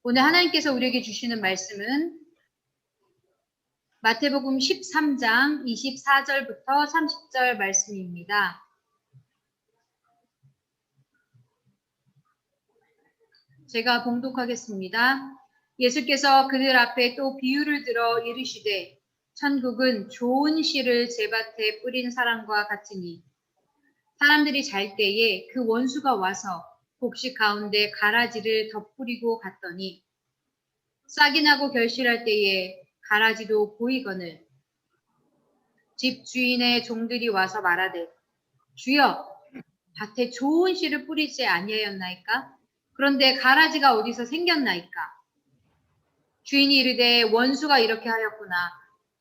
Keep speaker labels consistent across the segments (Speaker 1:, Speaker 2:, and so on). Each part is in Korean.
Speaker 1: 오늘 하나님께서 우리에게 주시는 말씀은 마태복음 13장 24절부터 30절 말씀입니다. 제가 봉독하겠습니다. 예수께서 그들 앞에 또 비유를 들어 이르시되 천국은 좋은 씨를 제밭에 뿌린 사람과 같으니 사람들이 잘 때에 그 원수가 와서 곡식 가운데 가라지를 덧뿌리고 갔더니 싹이 나고 결실할 때에 가라지도 보이거늘 집 주인의 종들이 와서 말하되 주여 밭에 좋은 씨를 뿌리지 아니하였나이까? 그런데 가라지가 어디서 생겼나이까? 주인이 이르되 원수가 이렇게 하였구나.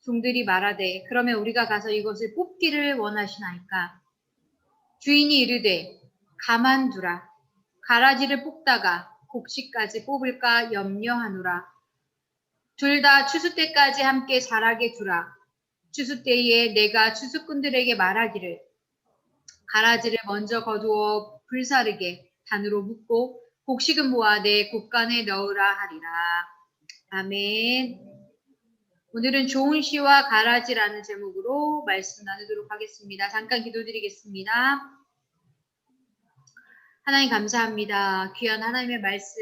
Speaker 1: 종들이 말하되 그러면 우리가 가서 이것을 뽑기를 원하시나이까? 주인이 이르되 가만두라. 가라지를 뽑다가 곡식까지 뽑을까 염려하노라. 둘 다 추수 때까지 함께 자라게 두라. 추수 때에 내가 추수꾼들에게 말하기를 가라지를 먼저 거두어 불사르게 단으로 묶고 곡식은 모아 내 곡간에 넣으라 하리라. 아멘. 오늘은 좋은 씨와 가라지라는 제목으로 말씀 나누도록 하겠습니다. 잠깐 기도드리겠습니다. 하나님 감사합니다. 귀한 하나님의 말씀,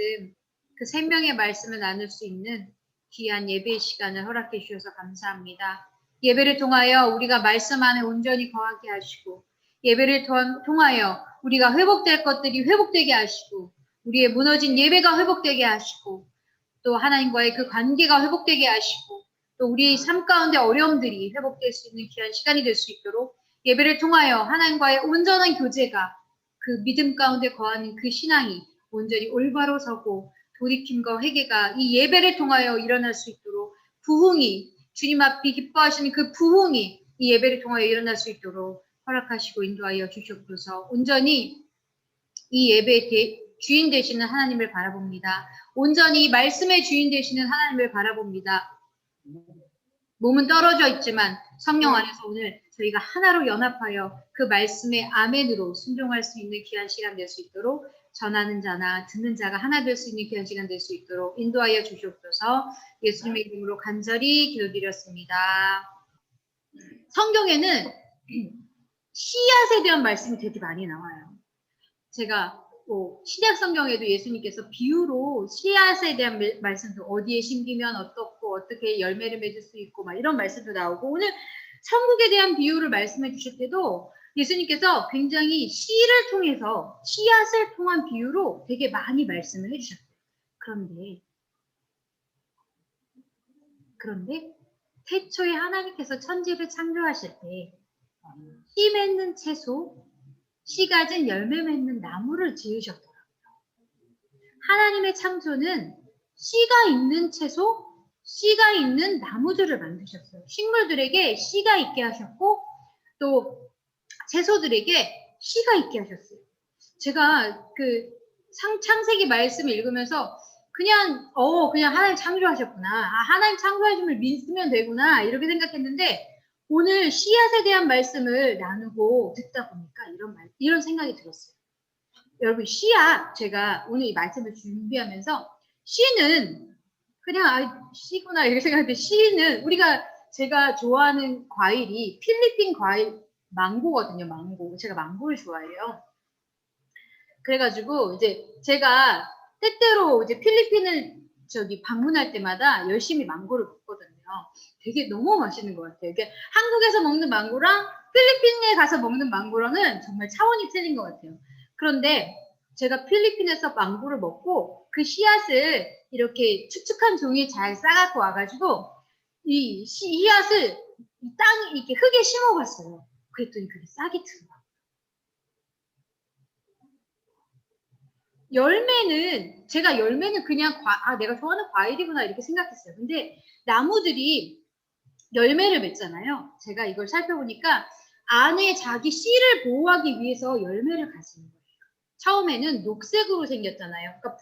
Speaker 1: 그 생명의 말씀을 나눌 수 있는 귀한 예배의 시간을 허락해 주셔서 감사합니다. 예배를 통하여 우리가 말씀 안에 온전히 거하게 하시고 예배를 통하여 우리가 회복될 것들이 회복되게 하시고 우리의 무너진 예배가 회복되게 하시고 또 하나님과의 그 관계가 회복되게 하시고 또 우리 삶 가운데 어려움들이 회복될 수 있는 귀한 시간이 될 수 있도록 예배를 통하여 하나님과의 온전한 교제가 그 믿음 가운데 거하는 그 신앙이 온전히 올바로 서고 돌이킴과 회개가 이 예배를 통하여 일어날 수 있도록 부흥이 주님 앞이 기뻐하시는 그 부흥이 이 예배를 통하여 일어날 수 있도록 허락하시고 인도하여 주시옵소서. 온전히 이 예배의 주인 되시는 하나님을 바라봅니다. 온전히 말씀의 주인 되시는 하나님을 바라봅니다. 몸은 떨어져 있지만 성령 안에서 오늘 저희가 하나로 연합하여 그 말씀의 아멘으로 순종할 수 있는 귀한 시간 될 수 있도록 전하는 자나 듣는 자가 하나 될 수 있는 귀한 시간 될 수 있도록 인도하여 주시옵소서. 예수님의 이름으로 간절히 기도드렸습니다. 성경에는 씨앗에 대한 말씀이 되게 많이 나와요. 제가 신약 성경에도 예수님께서 비유로 씨앗에 대한 말씀도 어디에 심기면 어떻고 어떻게 열매를 맺을 수 있고 막 이런 말씀도 나오고 오늘 천국에 대한 비유를 말씀해 주실 때도 예수님께서 굉장히 씨를 통해서 씨앗을 통한 비유로 되게 많이 말씀을 해주셨어요. 그런데 태초에 하나님께서 천지를 창조하실 때 씨 맺는 채소, 씨 가진 열매 맺는 나무를 지으셨더라고요. 하나님의 창조는 씨가 있는 채소, 씨가 있는 나무들을 만드셨어요. 식물들에게 씨가 있게 하셨고 또 채소들에게 씨가 있게 하셨어요. 제가 그 창세기 말씀을 읽으면서 그냥 하나님 창조하셨구나. 하나님 창조하심을 믿으면 되구나. 이렇게 생각했는데 오늘 씨앗에 대한 말씀을 나누고 듣다 보니까 이런 생각이 들었어요. 여러분 씨앗, 제가 오늘 이 말씀을 준비하면서 씨는 그냥 씨구나 이렇게 생각했는데 씨는 제가 좋아하는 과일이 필리핀 과일 망고거든요. 망고. 제가 망고를 좋아해요. 그래가지고 이제 제가 때때로 이제 필리핀을 방문할 때마다 열심히 망고를 먹거든요. 되게 너무 맛있는 것 같아요. 이게 한국에서 먹는 망고랑 필리핀에 가서 먹는 망고랑은 정말 차원이 틀린 것 같아요. 그런데 제가 필리핀에서 망고를 먹고 그 씨앗을 이렇게 축축한 종이에 잘 싸갖고 와가지고 이 씨앗을 땅에 이렇게 흙에 심어봤어요. 그랬더니 그게 싹이 트더라고요. 열매는 그냥 내가 좋아하는 과일이구나 이렇게 생각했어요. 근데 나무들이 열매를 맺잖아요. 제가 이걸 살펴보니까 안에 자기 씨를 보호하기 위해서 열매를 가지는 거예요. 처음에는 녹색으로 생겼잖아요. 그러니까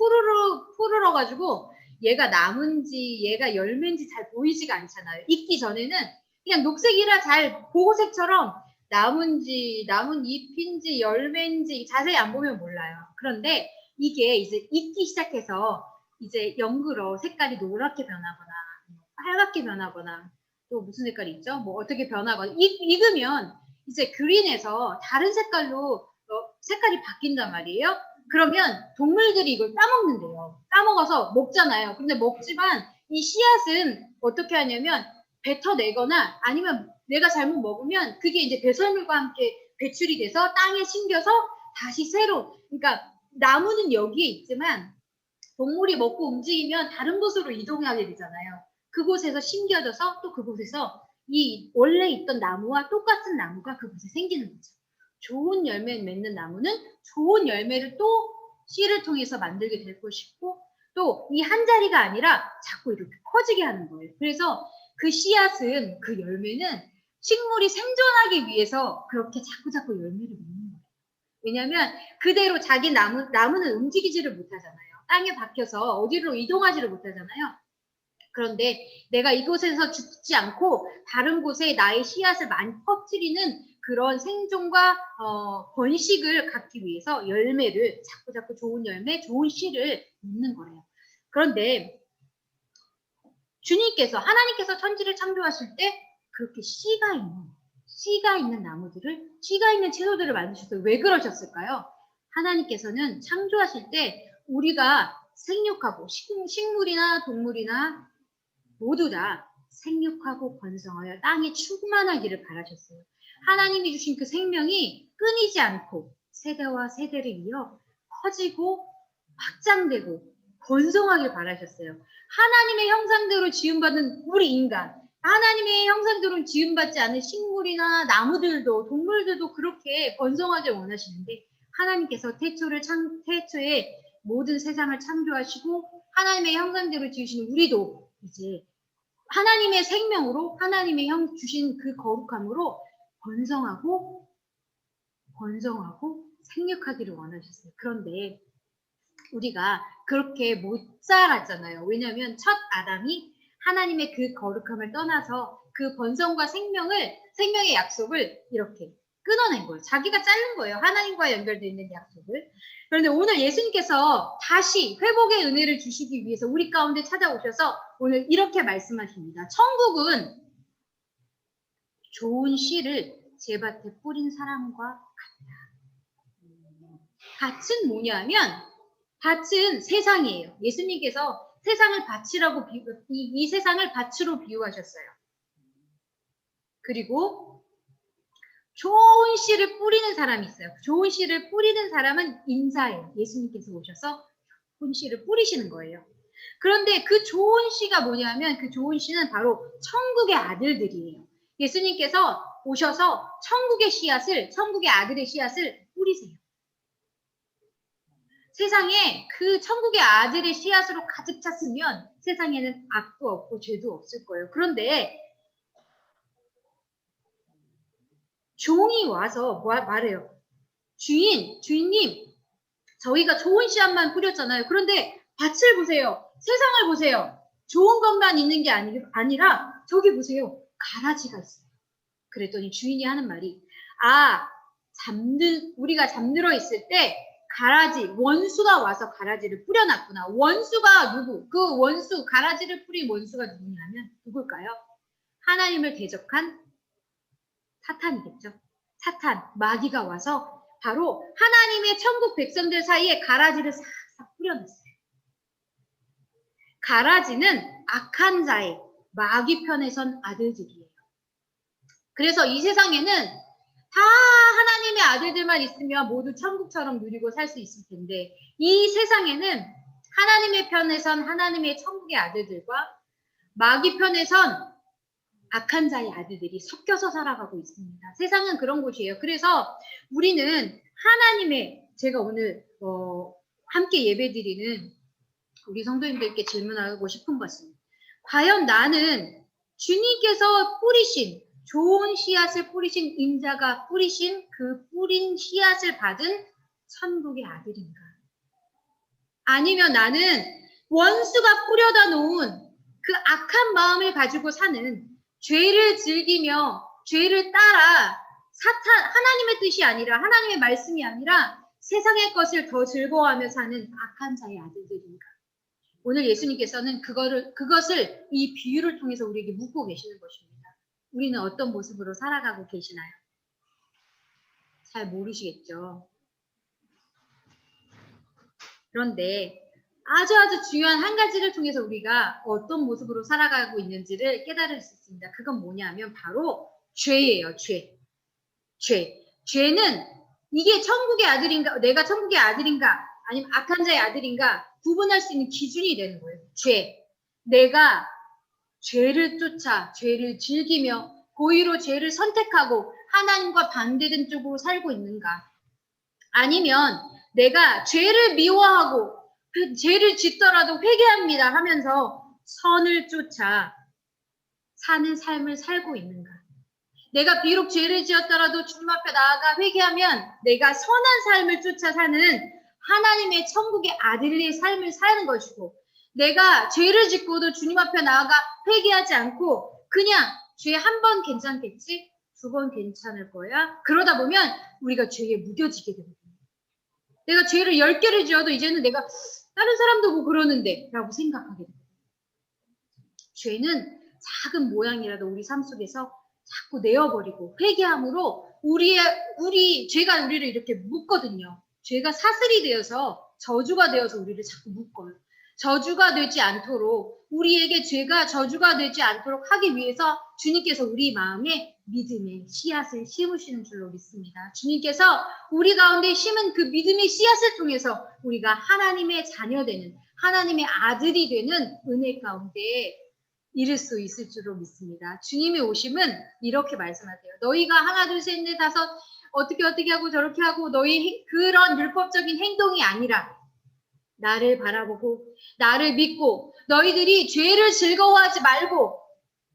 Speaker 1: 푸르러가지고 얘가 나무인지 얘가 열매인지 잘 보이지가 않잖아요. 익기 전에는 그냥 녹색이라 잘 보호색처럼 나무인지 나무 잎인지 열매인지 자세히 안 보면 몰라요. 그런데 이게 이제 익기 시작해서 이제 연그러 색깔이 노랗게 변하거나 빨갛게 변하거나 또 무슨 색깔이 있죠? 뭐 어떻게 변하거나 익으면 이제 그린에서 다른 색깔로 색깔이 바뀐단 말이에요. 그러면 동물들이 이걸 따먹는데요. 따먹어서 먹잖아요. 근데 먹지만 이 씨앗은 어떻게 하냐면 뱉어내거나 아니면 내가 잘못 먹으면 그게 이제 배설물과 함께 배출이 돼서 땅에 심겨서 다시 새로, 그러니까 나무는 여기에 있지만 동물이 먹고 움직이면 다른 곳으로 이동하게 되잖아요. 그곳에서 심겨져서 또 그곳에서 이 원래 있던 나무와 똑같은 나무가 그곳에 생기는 거죠. 좋은 열매 맺는 나무는 좋은 열매를 또 씨를 통해서 만들게 될 것이고 또 이 한 자리가 아니라 자꾸 이렇게 커지게 하는 거예요. 그래서 그 씨앗은, 그 열매는 식물이 생존하기 위해서 그렇게 자꾸 열매를 맺는 거예요. 왜냐하면 그대로 자기 나무는 움직이지를 못하잖아요. 땅에 박혀서 어디로 이동하지를 못하잖아요. 그런데 내가 이곳에서 죽지 않고 다른 곳에 나의 씨앗을 많이 퍼뜨리는 그런 생존과 번식을 갖기 위해서 열매를 자꾸 좋은 열매, 좋은 씨를 맺는 거래요. 그런데 주님께서, 하나님께서 천지를 창조하실 때 그렇게 씨가 있는 나무들을, 씨가 있는 채소들을 만드셨어요. 왜 그러셨을까요? 하나님께서는 창조하실 때 우리가 생육하고 식물이나 동물이나 모두 다 생육하고 번성하여 땅에 충만하기를 바라셨어요. 하나님이 주신 그 생명이 끊이지 않고 세대와 세대를 이어 커지고 확장되고 번성하길 바라셨어요. 하나님의 형상대로 지음받은 우리 인간, 하나님의 형상대로 지음받지 않은 식물이나 나무들도 동물들도 그렇게 번성하길 원하시는데 하나님께서 태초에 모든 세상을 창조하시고 하나님의 형상대로 지으신 우리도 이제 하나님의 생명으로 하나님의 주신 그 거룩함으로 번성하고 생육하기를 원하셨어요. 그런데 우리가 그렇게 못 자랐잖아요. 왜냐하면 첫 아담이 하나님의 그 거룩함을 떠나서 그 번성과 생명의 약속을 이렇게 끊어낸 거예요. 자기가 자른 거예요. 하나님과 연결되어 있는 약속을. 그런데 오늘 예수님께서 다시 회복의 은혜를 주시기 위해서 우리 가운데 찾아오셔서 오늘 이렇게 말씀하십니다. 천국은 좋은 씨를 제밭에 뿌린 사람과 같다. 밭은 뭐냐면 밭은 세상이에요. 예수님께서 세상을 밭이라고 이 세상을 밭으로 비유하셨어요. 그리고 좋은 씨를 뿌리는 사람이 있어요. 좋은 씨를 뿌리는 사람은 인자예요. 예수님께서 오셔서 좋은 씨를 뿌리시는 거예요. 그런데 그 좋은 씨가 뭐냐면 그 좋은 씨는 바로 천국의 아들들이에요. 예수님께서 오셔서 천국의 아들의 씨앗을 뿌리세요. 세상에 그 천국의 아들의 씨앗으로 가득 찼으면 세상에는 악도 없고 죄도 없을 거예요. 그런데 종이 와서 말해요. 주인님, 저희가 좋은 씨앗만 뿌렸잖아요. 그런데 밭을 보세요. 세상을 보세요. 좋은 것만 있는 게 아니라 저기 보세요. 가라지가 있어요. 그랬더니 주인이 하는 말이 우리가 잠들어 있을 때 원수가 와서 가라지를 뿌려놨구나. 원수가 누구? 그 가라지를 뿌린 원수가 누구냐면 누굴까요? 하나님을 대적한 사탄이겠죠. 마귀가 와서 바로 하나님의 천국 백성들 사이에 가라지를 싹싹 뿌려놨어요. 가라지는 악한 자의 마귀 편에 선 아들들이에요. 그래서 이 세상에는 다 하나님의 아들들만 있으면 모두 천국처럼 누리고 살 수 있을 텐데 이 세상에는 하나님의 편에 선 하나님의 천국의 아들들과 마귀 편에 선 악한 자의 아들들이 섞여서 살아가고 있습니다. 세상은 그런 곳이에요. 그래서 우리는 제가 오늘 함께 예배드리는 우리 성도님들께 질문하고 싶은 것은 과연 나는 주님께서 뿌리신 좋은 씨앗을 뿌리신 인자가 뿌리신 그 뿌린 씨앗을 받은 천국의 아들인가? 아니면 나는 원수가 뿌려다 놓은 그 악한 마음을 가지고 사는 죄를 즐기며 죄를 따라 하나님의 뜻이 아니라 하나님의 말씀이 아니라 세상의 것을 더 즐거워하며 사는 악한 자의 아들들인가? 오늘 예수님께서는 그것을 이 비유를 통해서 우리에게 묻고 계시는 것입니다. 우리는 어떤 모습으로 살아가고 계시나요? 잘 모르시겠죠. 그런데 아주 중요한 한 가지를 통해서 우리가 어떤 모습으로 살아가고 있는지를 깨달을 수 있습니다. 그건 뭐냐면 바로 죄예요. 죄는 이게 천국의 아들인가, 내가 천국의 아들인가, 아니면 악한 자의 아들인가 구분할 수 있는 기준이 되는 거예요. 내가 죄를 쫓아, 죄를 즐기며 고의로 죄를 선택하고 하나님과 반대된 쪽으로 살고 있는가. 아니면 내가 죄를 미워하고 그 죄를 짓더라도 회개합니다 하면서 선을 쫓아 사는 삶을 살고 있는가. 내가 비록 죄를 지었더라도 주님 앞에 나아가 회개하면 내가 선한 삶을 쫓아 사는 하나님의 천국의 아들의 삶을 사는 것이고, 내가 죄를 짓고도 주님 앞에 나아가 회개하지 않고 그냥 죄 한 번 괜찮겠지? 2번 괜찮을 거야? 그러다 보면 우리가 죄에 무뎌지게 됩니다. 내가 죄를 10개를 지어도 이제는 내가 다른 사람도 뭐 그러는데 라고 생각하게 됩니다. 죄는 작은 모양이라도 우리 삶 속에서 자꾸 내어버리고 회개함으로 죄가 우리를 이렇게 묶거든요. 죄가 사슬이 되어서 저주가 되어서 우리를 자꾸 묶어요. 저주가 되지 않도록, 우리에게 죄가 저주가 되지 않도록 하기 위해서 주님께서 우리 마음에 믿음의 씨앗을 심으시는 줄로 믿습니다. 주님께서 우리 가운데 심은 그 믿음의 씨앗을 통해서 우리가 하나님의 자녀되는, 하나님의 아들이 되는 은혜 가운데 이룰 수 있을 줄로 믿습니다. 주님의 오심은 이렇게 말씀하세요. 너희가 하나, 둘, 셋, 넷, 다섯 어떻게 하고 저렇게 하고 너희 그런 율법적인 행동이 아니라 나를 바라보고 나를 믿고 너희들이 죄를 즐거워하지 말고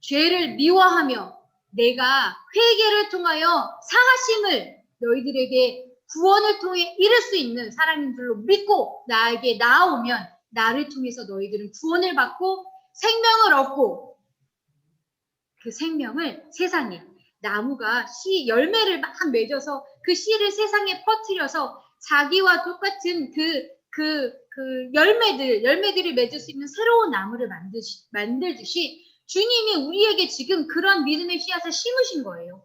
Speaker 1: 죄를 미워하며 내가 회개를 통하여 사하심을 너희들에게 구원을 통해 이룰 수 있는 사람인 줄로 믿고 나에게 나아오면 나를 통해서 너희들은 구원을 받고 생명을 얻고 그 생명을 세상에, 나무가 열매를 막 맺어서 그 씨를 세상에 퍼뜨려서 자기와 똑같은 열매들을 맺을 수 있는 새로운 나무를 만들듯이 주님이 우리에게 지금 그런 믿음의 씨앗을 심으신 거예요.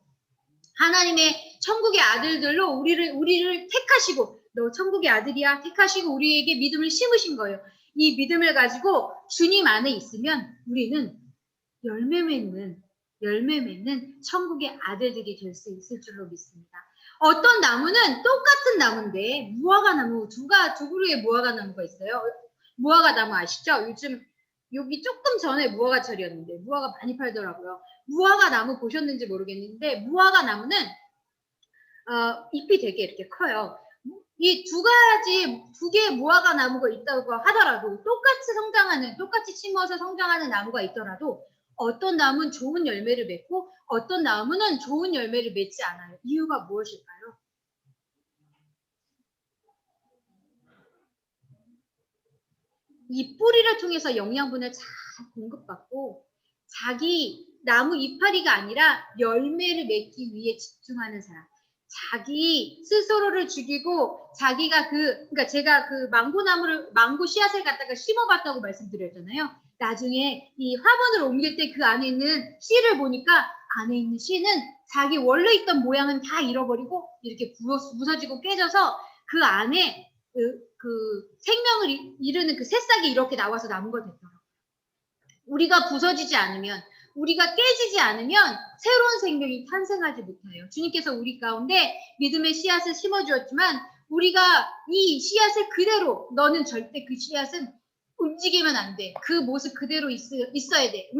Speaker 1: 하나님의 천국의 아들들로 우리를 택하시고, 너 천국의 아들이야 택하시고 우리에게 믿음을 심으신 거예요. 이 믿음을 가지고 주님 안에 있으면 우리는 열매 맺는 천국의 아들들이 될 수 있을 줄로 믿습니다. 어떤 나무는 똑같은 나무인데, 무화과 나무, 두 그루의 무화과 나무가 있어요. 무화과 나무 아시죠? 요즘 여기 조금 전에 무화과철이었는데 무화과 많이 팔더라고요. 무화과 나무 보셨는지 모르겠는데 무화과 나무는 잎이 되게 이렇게 커요. 이 두 개의 무화과 나무가 있다고 하더라도 똑같이 심어서 성장하는 나무가 있더라도 어떤 나무는 좋은 열매를 맺고 어떤 나무는 좋은 열매를 맺지 않아요. 이유가 무엇일까요? 이 뿌리를 통해서 영양분을 잘 공급받고 자기 나무 이파리가 아니라 열매를 맺기 위해 집중하는 사람. 자기 스스로를 죽이고 자기가 그러니까 제가 그 망고 씨앗을 갖다가 심어봤다고 말씀드렸잖아요. 나중에 이 화분을 옮길 때 그 안에 있는 씨를 보니까 안에 있는 씨는 자기 원래 있던 모양은 다 잃어버리고 이렇게 부서지고 깨져서 그 안에 그 생명을 이루는 그 새싹이 이렇게 나와서 나무가 됐더라고요. 우리가 부서지지 않으면, 우리가 깨지지 않으면 새로운 생명이 탄생하지 못해요. 주님께서 우리 가운데 믿음의 씨앗을 심어주었지만 우리가 이 씨앗을 그대로, 너는 절대 그 씨앗은 움직이면 안 돼. 그 모습 그대로 있어야 돼.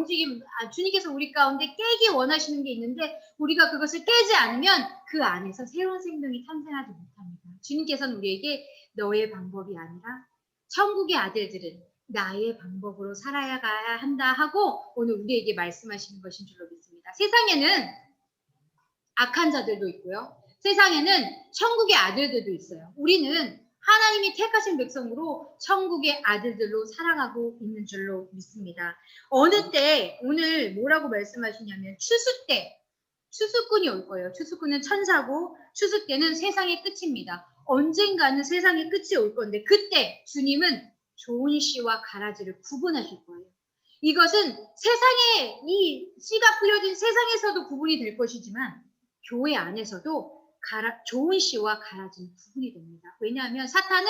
Speaker 1: 주님께서 우리 가운데 깨기 원하시는 게 있는데 우리가 그것을 깨지 않으면 그 안에서 새로운 생명이 탄생하지 못합니다. 주님께서는 우리에게 너의 방법이 아니라 천국의 아들들은 나의 방법으로 살아야 한다 하고 오늘 우리에게 말씀하시는 것인 줄로 믿습니다. 세상에는 악한 자들도 있고요. 세상에는 천국의 아들들도 있어요. 우리는 하나님이 택하신 백성으로 천국의 아들들로 살아가고 있는 줄로 믿습니다. 어느 때 오늘 뭐라고 말씀하시냐면 추수 때, 추수꾼이 올 거예요. 추수꾼은 천사고 추수 때는 세상의 끝입니다. 언젠가는 세상의 끝이 올 건데 그때 주님은 좋은 씨와 가라지를 구분하실 거예요. 이것은 세상에 이 씨가 뿌려진 세상에서도 구분이 될 것이지만 교회 안에서도 좋은 씨와 가라지는 구분이 됩니다. 왜냐하면 사탄은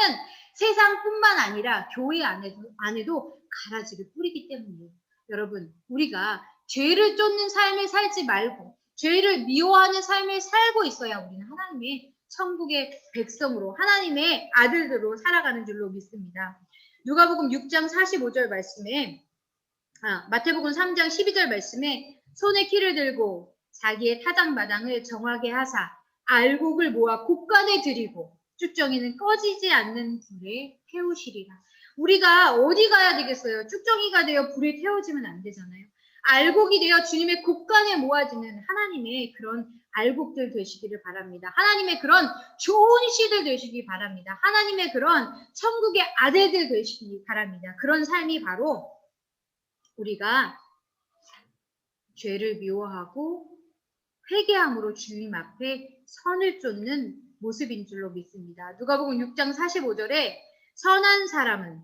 Speaker 1: 세상뿐만 아니라 교회 안에도 가라지를 뿌리기 때문이에요. 여러분, 우리가 죄를 쫓는 삶을 살지 말고 죄를 미워하는 삶을 살고 있어야 우리는 하나님의 천국의 백성으로 하나님의 아들들로 살아가는 줄로 믿습니다. 누가복음 6장 45절 말씀에 마태복음 3장 12절 말씀에 손에 키를 들고 자기의 타작마당을 정하게 하사 알곡을 모아 곳간에 들이고 쭉정이는 꺼지지 않는 불에 태우시리라. 우리가 어디 가야 되겠어요? 쭉정이가 되어 불에 태워지면 안 되잖아요. 알곡이 되어 주님의 곳간에 모아지는 하나님의 그런 알곡들 되시기를 바랍니다. 하나님의 그런 좋은 씨들 되시기 바랍니다. 하나님의 그런 천국의 아들들 되시기 바랍니다. 그런 삶이 바로 우리가 죄를 미워하고 회개함으로 주님 앞에 선을 쫓는 모습인 줄로 믿습니다. 누가복음 6장 45절에 선한 사람은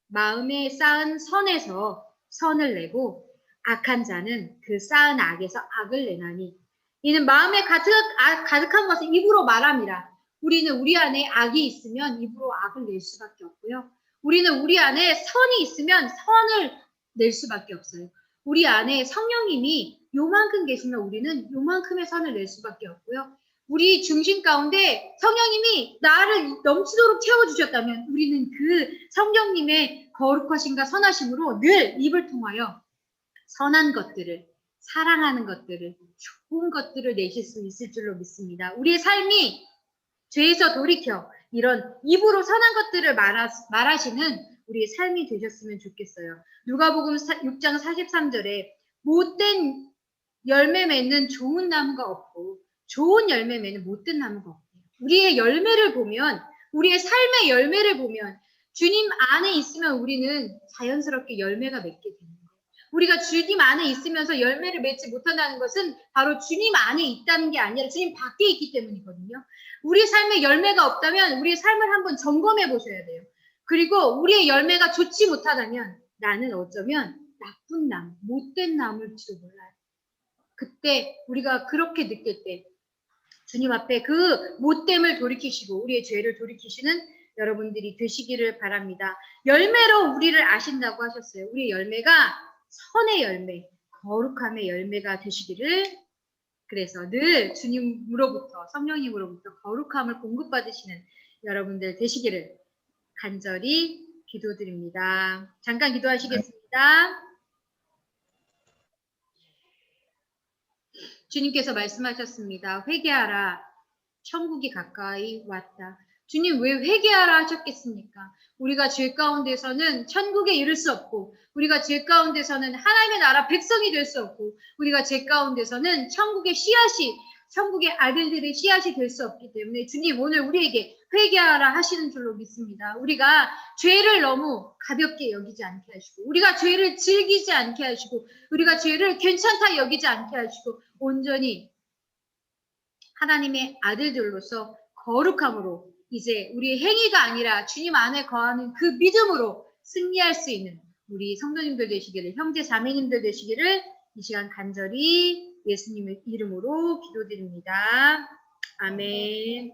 Speaker 1: 마음에 쌓은 선에서 선을 내고 악한 자는 그 쌓은 악에서 악을 내나니 이는 마음에 가득한 것을 입으로 말합니다. 우리는 우리 안에 악이 있으면 입으로 악을 낼 수밖에 없고요. 우리는 우리 안에 선이 있으면 선을 낼 수밖에 없어요. 우리 안에 성령님이 요만큼 계시면 우리는 요만큼의 선을 낼 수밖에 없고요. 우리 중심 가운데 성령님이 나를 넘치도록 채워주셨다면 우리는 그 성령님의 거룩하심과 선하심으로 늘 입을 통하여 선한 것들을, 사랑하는 것들을, 좋은 것들을 내실 수 있을 줄로 믿습니다. 우리의 삶이 죄에서 돌이켜 이런 입으로 선한 것들을 말하시는 우리의 삶이 되셨으면 좋겠어요. 누가복음 6장 43절에 못된 열매 맺는 좋은 나무가 없고 좋은 열매 맺는 못된 나무가 없대요. 우리의 열매를 보면, 우리의 삶의 열매를 보면 주님 안에 있으면 우리는 자연스럽게 열매가 맺게 되는 거예요. 우리가 주님 안에 있으면서 열매를 맺지 못한다는 것은 바로 주님 안에 있다는 게 아니라 주님 밖에 있기 때문이거든요. 우리 삶에 열매가 없다면 우리의 삶을 한번 점검해 보셔야 돼요. 그리고 우리의 열매가 좋지 못하다면 나는 어쩌면 나쁜 나무, 못된 나무일지도 몰라요. 그때 우리가 그렇게 느낄 때 주님 앞에 그 못됨을 돌이키시고 우리의 죄를 돌이키시는 여러분들이 되시기를 바랍니다. 열매로 우리를 아신다고 하셨어요. 우리의 열매가 선의 열매, 거룩함의 열매가 되시기를, 그래서 늘 주님으로부터, 성령님으로부터 거룩함을 공급받으시는 여러분들 되시기를 간절히 기도드립니다. 잠깐 기도하시겠습니다. 주님께서 말씀하셨습니다. 회개하라. 천국이 가까이 왔다. 주님 왜 회개하라 하셨겠습니까? 우리가 죄 가운데서는 천국에 이를 수 없고 우리가 죄 가운데서는 하나님의 나라 백성이 될 수 없고 우리가 죄 가운데서는 천국의 씨앗이, 천국의 아들들의 씨앗이 될 수 없기 때문에 주님 오늘 우리에게 회개하라 하시는 줄로 믿습니다. 우리가 죄를 너무 가볍게 여기지 않게 하시고 우리가 죄를 즐기지 않게 하시고 우리가 죄를 괜찮다 여기지 않게 하시고 온전히 하나님의 아들들로서 거룩함으로 이제 우리의 행위가 아니라 주님 안에 거하는 그 믿음으로 승리할 수 있는 우리 성도님들 되시기를, 형제 자매님들 되시기를 이 시간 간절히 예수님의 이름으로 기도드립니다. 아멘.